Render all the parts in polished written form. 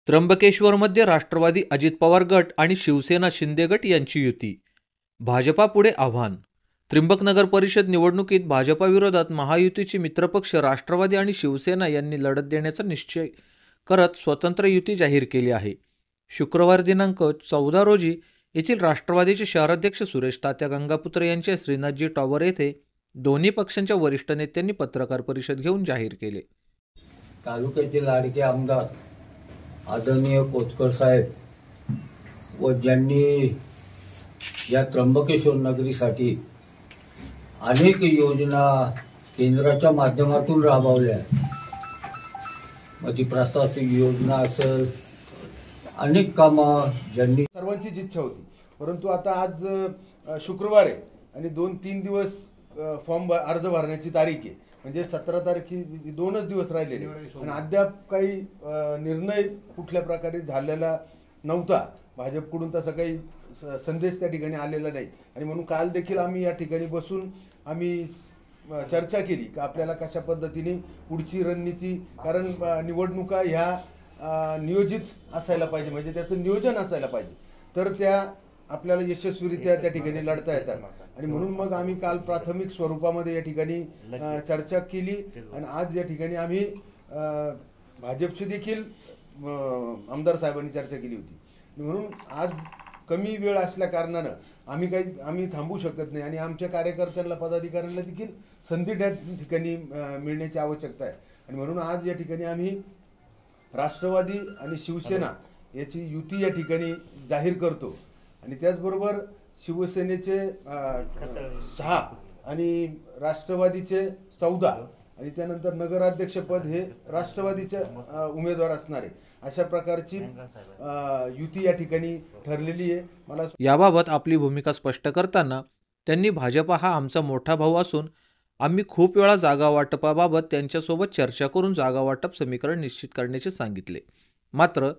त्र्यंबकेश्वरमध्ये राष्ट्रवादी अजित पवार गट आणि शिवसेना शिंदे गट यांची युती. भाजपापुढे आव्हान. त्र्यंबक नगर परिषद निवडणुकीत भाजपाविरोधात महायुतीचे मित्रपक्ष राष्ट्रवादी आणि शिवसेना यांनी लढत देण्याचा निश्चय करत स्वतंत्र युती जाहीर केली आहे. शुक्रवार दिनांक 14 रोजी येथील राष्ट्रवादीचे शहराध्यक्ष सुरेश तात्या गंगापुत्र यांच्या श्रीनाथजी टॉवर येथे दोन्ही पक्षांच्या वरिष्ठ नेत्यांनी पत्रकार परिषद घेऊन जाहीर केले. तालुक्याचे लाडके आमदार आदरणीय कोचकर साहेब व ज्यांनी या त्र्यंबकेश्वर नगरीसाठी अनेक योजना केंद्राच्या माध्यमातून राबवल्या, मग ती प्रशासकीय योजना असेल, अनेक कामं ज्यांनी सर्वांचीच इच्छा होती. परंतु आता आज शुक्रवार आहे आणि 2-3 दिवस फॉर्म अर्ज भरण्याची तारीख आहे. म्हणजे 17 तारखे 2च दिवस राहिलेले आणि अद्याप काही निर्णय कुठल्या प्रकारे झालेला नव्हता. भाजपकडून तसा काही संदेश त्या ठिकाणी आलेला नाही आणि म्हणून काल देखील आम्ही या ठिकाणी बसून आम्ही चर्चा केली की आपल्याला कशा पद्धतीने पुढची रणनीती, कारण निवडणुका ह्या नियोजित असायला पाहिजे, म्हणजे त्याचं नियोजन असायला पाहिजे, तर त्या आपल्याला यशस्वीरित्या त्या ठिकाणी लढता येतात. आणि म्हणून मग आम्ही काल प्राथमिक स्वरूपामध्ये या ठिकाणी चर्चा केली आणि आज या ठिकाणी आम्ही भाजपशी देखील आमदार साहेबांनी चर्चा केली होती. म्हणून आज कमी वेळ असल्या कारणानं आम्ही थांबू शकत नाही आणि आमच्या कार्यकर्त्यांना, पदाधिकाऱ्यांना देखील संधी त्या ठिकाणी मिळण्याची आवश्यकता आहे. आणि म्हणून आज या ठिकाणी आम्ही राष्ट्रवादी आणि शिवसेना याची युती या ठिकाणी जाहीर करतो आणि त्याचबरोबर शिवसेनेचे 6 आणि राष्ट्रवादीचे 14 आणि त्यानंतर नगराध्यक्षपद हे राष्ट्रवादीचे उमेदवार असणार आहे. अशा प्रकारची युती या ठिकाणी ठरलेली आहे. मला याबाबत आपली भूमिका स्पष्ट करताना त्यांनी भाजपा हा आमचा मोठा भाऊ असून आम्ही खूप वेळा जागा वाटपाबाबत त्यांच्यासोबत चर्चा करून जागा वाटप समीकरण निश्चित करण्याचे सांगितले. मात्र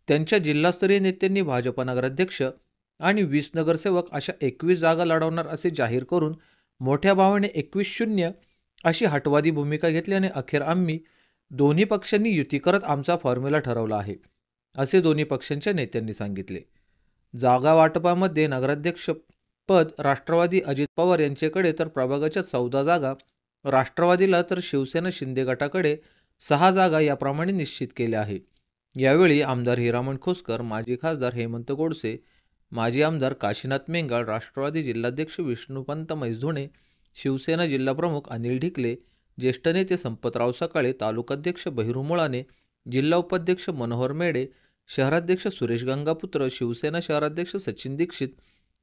त्यांच्या जिल्हास्तरीय नेत्यांनी भाजपा नगराध्यक्ष आणि 20 नगरसेवक अशा 21 जागा लढवणार असे जाहीर करून मोठ्या भावाने 21-0 अशी हटवादी भूमिका घेतल्याने अखेर आम्ही दोन्ही पक्षांनी युती करत आमचा फॉर्म्युला ठरवला आहे, असे दोन्ही पक्षांच्या नेत्यांनी सांगितले. जागा वाटपामध्ये नगराध्यक्ष पद राष्ट्रवादी अजित पवार यांच्याकडे तर प्रभागाच्या 14 जागा राष्ट्रवादीला तर शिवसेना शिंदे गटाकडे 6 जागा याप्रमाणे निश्चित केल्या आहे. यावेळी आमदार हिरामण खोसकर, माजी खासदार हेमंत गोडसे, माजी आमदार काशीनाथ मेंगाळ, राष्ट्रवादी जिल्हाध्यक्ष विष्णुपंत मैसधुणे, शिवसेना जिल्हाप्रमुख अनिल ढिकले, ज्येष्ठ नेते संपतराव सकाळे, तालुकाध्यक्ष बहिरू मुळाने, जिल्हा उपाध्यक्ष मनोहर मेडे, शहराध्यक्ष सुरेश गंगापुत्र, शिवसेना शहराध्यक्ष सचिन दीक्षित,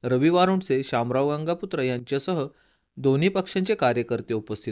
रवी वारुंडसे, शामराव गंगापुत्र यांच्यासह दोन्ही पक्षांचे कार्यकर्ते उपस्थित होते.